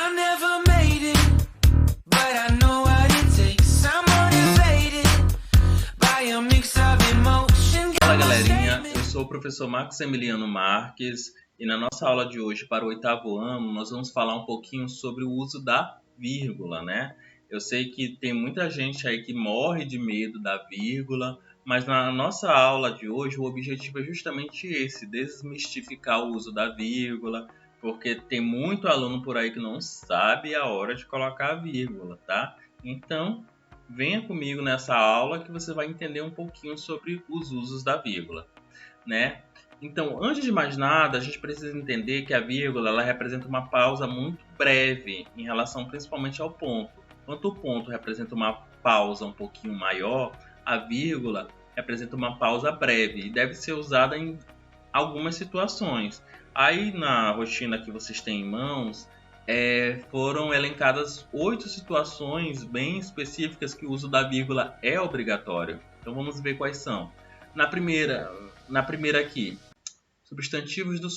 I never made it, but I know what it takes. I'm motivated by a mix of emotion. Fala galerinha, eu sou o professor Marcos Emiliano Marques e na nossa aula de hoje para o 8º ano nós vamos falar um pouquinho sobre o uso da vírgula, né? Eu sei que tem muita gente aí que morre de medo da vírgula, mas na nossa aula de hoje o objetivo é justamente esse, desmistificar o uso da vírgula, porque tem muito aluno por aí que não sabe a hora de colocar a vírgula, tá? Então, venha comigo nessa aula que você vai entender um pouquinho sobre os usos da vírgula, né? Então, antes de mais nada, a gente precisa entender que a vírgula ela representa uma pausa muito breve em relação principalmente ao ponto. Enquanto o ponto representa uma pausa um pouquinho maior, a vírgula representa uma pausa breve e deve ser usada em algumas situações. Aí na rotina que vocês têm em mãos, foram elencadas 8 situações bem específicas que o uso da vírgula é obrigatório. Então vamos ver quais são. Na primeira aqui, substantivos do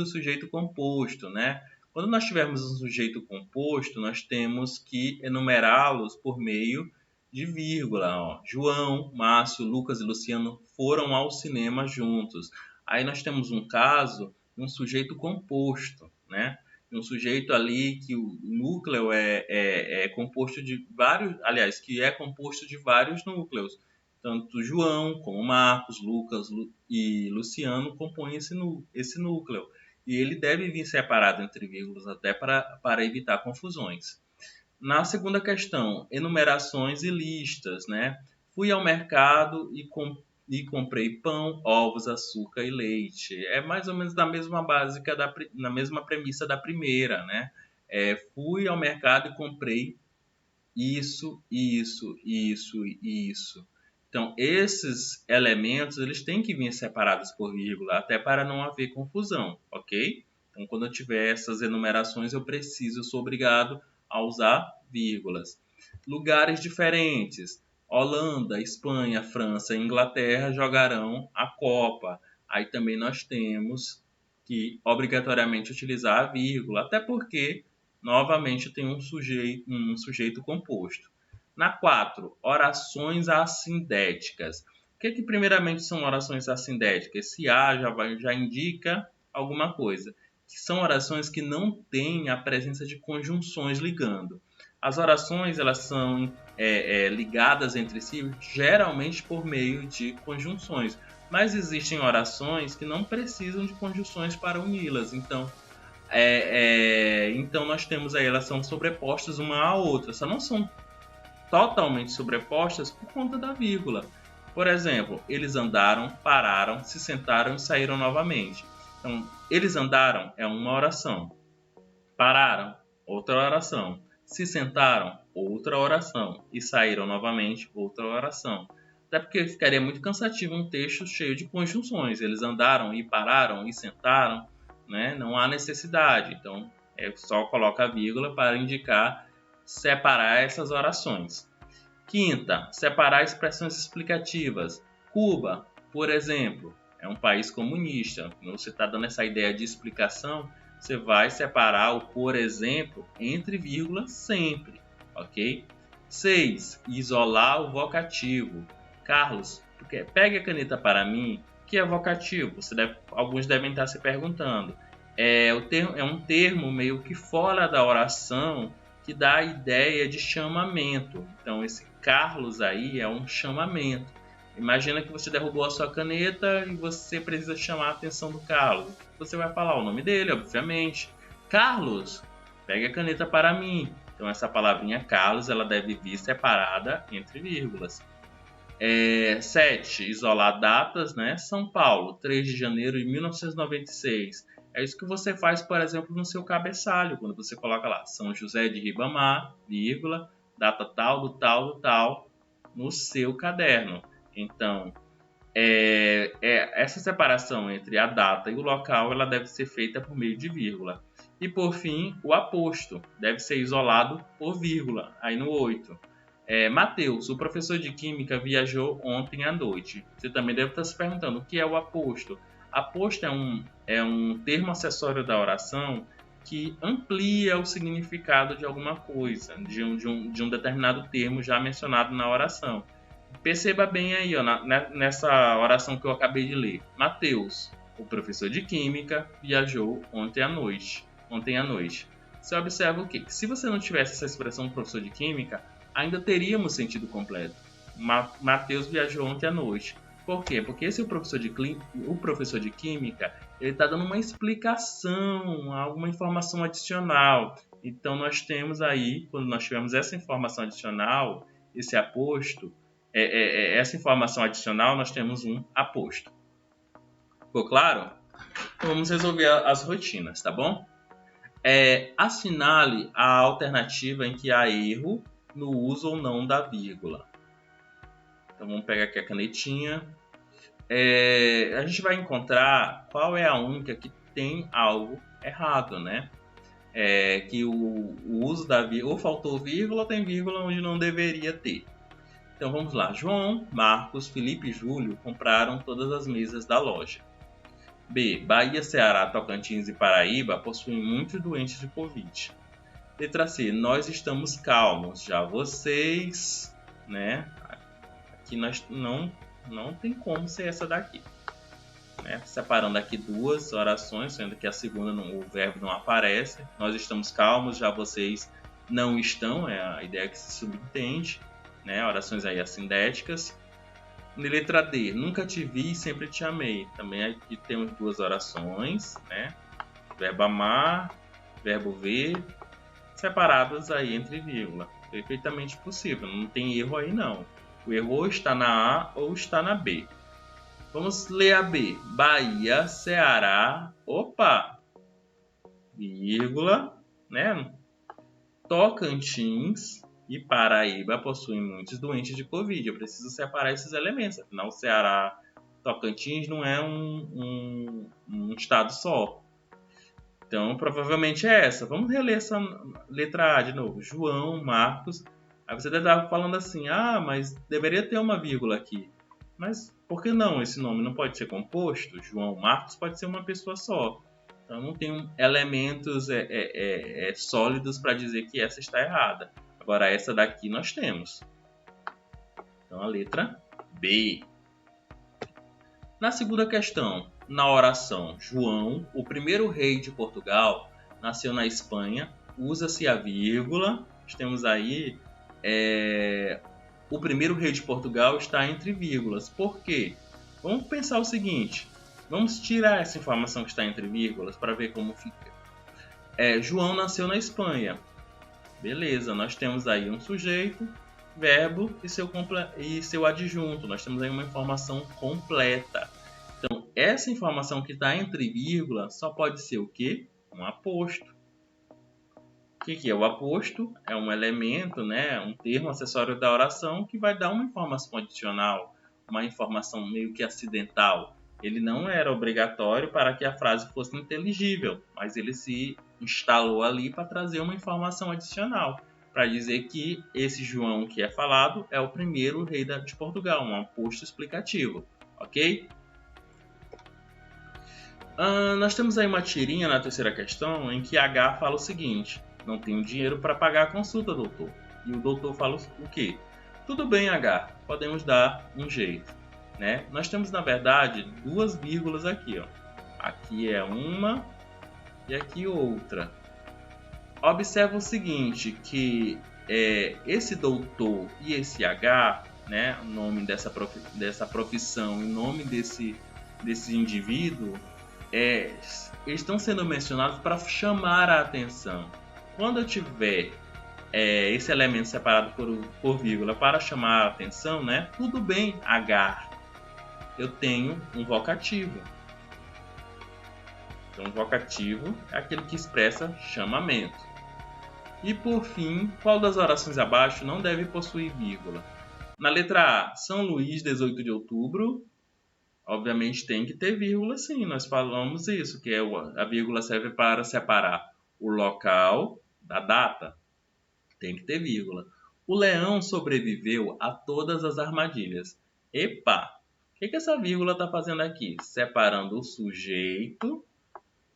sujeito composto, né? Quando nós tivermos um sujeito composto, nós temos que enumerá-los por meio de vírgula. Ó. João, Márcio, Lucas e Luciano foram ao cinema juntos. Aí nós temos um caso, um sujeito composto, né? Um sujeito ali que o núcleo é composto de vários, aliás, que é composto de vários núcleos. Tanto João como Marcos, Lucas e Luciano compõem esse núcleo. E ele deve vir separado entre vírgulas até para evitar confusões. Na segunda questão, enumerações e listas, né? Fui ao mercado e comprei pão, ovos, açúcar e leite. É mais ou menos na mesma na mesma premissa da primeira, né? Fui ao mercado e comprei isso, isso, isso e isso. Então, esses elementos eles têm que vir separados por vírgula, até para não haver confusão, ok? Então, quando eu tiver essas enumerações, eu sou obrigado a usar vírgulas. Lugares diferentes. Holanda, Espanha, França e Inglaterra jogarão a Copa. Aí também nós temos que obrigatoriamente utilizar a vírgula, até porque, novamente, tem um sujeito composto. Na 4, orações assindéticas. O que primeiramente são orações assindéticas? Esse A já indica alguma coisa. Que são orações que não têm a presença de conjunções ligando. As orações elas são ligadas entre si, geralmente por meio de conjunções. Mas existem orações que não precisam de conjunções para uni-las. Então, então nós temos aí, elas são sobrepostas uma à outra. Só não são totalmente sobrepostas por conta da vírgula. Por exemplo, eles andaram, pararam, se sentaram e saíram novamente. Então, eles andaram é uma oração. Pararam, outra oração. Se sentaram, outra oração. E saíram novamente, outra oração. Até porque ficaria muito cansativo um texto cheio de conjunções. Eles andaram e pararam e sentaram, né? Não há necessidade. Então, só coloca a vírgula para indicar separar essas orações. Quinta, separar expressões explicativas. Cuba, por exemplo, é um país comunista. Quando você está dando essa ideia de explicação, você vai separar o por exemplo entre vírgulas sempre, ok? 6, isolar o vocativo. Carlos, pegue a caneta para mim. O que é vocativo? Alguns devem estar se perguntando. É um termo meio que fora da oração que dá a ideia de chamamento. Então, esse Carlos aí é um chamamento. Imagina que você derrubou a sua caneta e você precisa chamar a atenção do Carlos. Você vai falar o nome dele, obviamente. Carlos, pegue a caneta para mim. Então, essa palavrinha Carlos ela deve vir separada entre vírgulas. 7. Isolar datas, né? São Paulo, 3 de janeiro de 1996. É isso que você faz, por exemplo, no seu cabeçalho, quando você coloca lá São José de Ribamar, vírgula, data tal, do tal, no seu caderno. Então, essa separação entre a data e o local, ela deve ser feita por meio de vírgula. E, por fim, o aposto deve ser isolado por vírgula, aí no 8. Mateus, o professor de Química, viajou ontem à noite. Você também deve estar se perguntando o que é o aposto. Aposto é um termo acessório da oração que amplia o significado de alguma coisa, de um determinado termo já mencionado na oração. Perceba bem aí, ó, nessa oração que eu acabei de ler. Mateus, o professor de química, viajou ontem à noite. Você observa o quê? Que se você não tivesse essa expressão professor de química, ainda teríamos sentido completo. Mateus viajou ontem à noite. Por quê? Porque esse o professor de química, ele está dando uma explicação, alguma informação adicional. Então nós temos aí, quando nós tivermos essa informação adicional, esse aposto, essa informação adicional, nós temos um aposto. Ficou claro? Então, vamos resolver as rotinas, tá bom? Assinale a alternativa em que há erro no uso ou não da vírgula. Então vamos pegar aqui a canetinha. A gente vai encontrar qual é a única que tem algo errado, né? Que o uso da vírgula, ou faltou vírgula, ou tem vírgula onde não deveria ter. Então vamos lá. João, Marcos, Felipe e Júlio compraram todas as mesas da loja. B. Bahia, Ceará, Tocantins e Paraíba possuem muitos doentes de Covid. Letra C. Nós estamos calmos. Já vocês, né? Aqui nós não tem como ser essa daqui. Né? Separando aqui duas orações, sendo que a segunda o verbo não aparece. Nós estamos calmos, já vocês não estão. É a ideia que se subentende. Né? Orações aí assindéticas. Na letra D, nunca te vi e sempre te amei. Também aqui temos duas orações, né? Verbo amar, verbo ver, separadas aí entre vírgula. Perfeitamente possível, não tem erro aí não. O erro ou está na A ou está na B. Vamos ler a B. Bahia, Ceará, vírgula, né? Tocantins e Paraíba possuem muitos doentes de Covid. Eu preciso separar esses elementos. Afinal, o Ceará, Tocantins não é um estado só. Então, provavelmente é essa. Vamos reler essa letra A de novo. João, Marcos. Aí você deve estar falando assim, mas deveria ter uma vírgula aqui. Mas por que não? Esse nome não pode ser composto? João, Marcos pode ser uma pessoa só. Então, não tem elementos sólidos para dizer que essa está errada. Agora, essa daqui nós temos. Então, a letra B. Na segunda questão, na oração João, o primeiro rei de Portugal, nasceu na Espanha, usa-se a vírgula. Nós temos aí, o primeiro rei de Portugal está entre vírgulas. Por quê? Vamos pensar o seguinte. Vamos tirar essa informação que está entre vírgulas para ver como fica. João nasceu na Espanha. Beleza, nós temos aí um sujeito, verbo e seu adjunto. Nós temos aí uma informação completa. Então, essa informação que está entre vírgula só pode ser o quê? Um aposto. O que é o aposto? É um elemento, né? Um termo acessório da oração que vai dar uma informação adicional, uma informação meio que acidental. Ele não era obrigatório para que a frase fosse inteligível, mas ele se instalou ali para trazer uma informação adicional, para dizer que esse João que é falado é o primeiro rei de Portugal, um aposto explicativo, ok? Nós temos aí uma tirinha na terceira questão em que H fala o seguinte: não tenho dinheiro para pagar a consulta, doutor. E o doutor fala o quê? Tudo bem, H, podemos dar um jeito. Né? Nós temos, na verdade, duas vírgulas aqui. Ó. Aqui é uma e aqui outra. Observa o seguinte, que esse doutor e esse H, né, o nome dessa profissão e o nome desse indivíduo, estão sendo mencionados para chamar a atenção. Quando eu tiver esse elemento separado por vírgula para chamar a atenção, né, tudo bem, H. Eu tenho um vocativo. Então, um vocativo é aquele que expressa chamamento. E por fim, qual das orações abaixo não deve possuir vírgula? Na letra A, São Luís, 18 de outubro. Obviamente tem que ter vírgula sim, nós falamos isso, que a vírgula serve para separar o local da data. Tem que ter vírgula. O leão sobreviveu a todas as armadilhas. Epa! O que essa vírgula está fazendo aqui? Separando o sujeito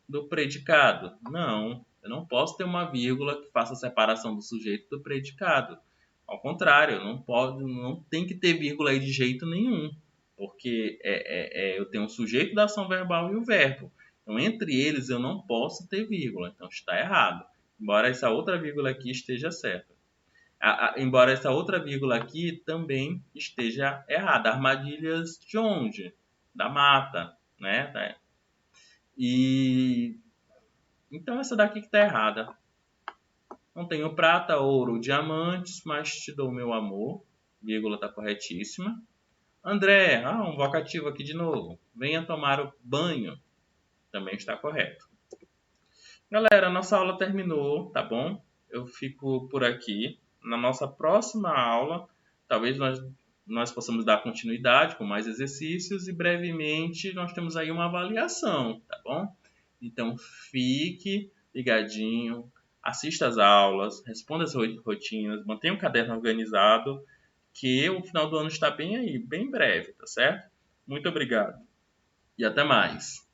do predicado? Não. Eu não posso ter uma vírgula que faça a separação do sujeito do predicado. Ao contrário, não tem que ter vírgula aí de jeito nenhum, porque eu tenho o sujeito da ação verbal e o verbo. Então, entre eles, eu não posso ter vírgula. Então, está errado. Embora essa outra vírgula aqui esteja certa. Embora essa outra vírgula aqui também esteja errada. Armadilhas de onde? Da mata, né? E então essa daqui que está errada. Não tenho prata, ouro, diamantes, mas te dou meu amor. Vírgula está corretíssima. André, um vocativo aqui de novo. Venha tomar o banho. Também está correto. Galera, nossa aula terminou, tá bom? Eu fico por aqui. Na nossa próxima aula, talvez nós possamos dar continuidade com mais exercícios e brevemente nós temos aí uma avaliação, tá bom? Então fique ligadinho, assista às aulas, responda as rotinas, mantenha o caderno organizado, que o final do ano está bem aí, bem breve, tá certo? Muito obrigado e até mais!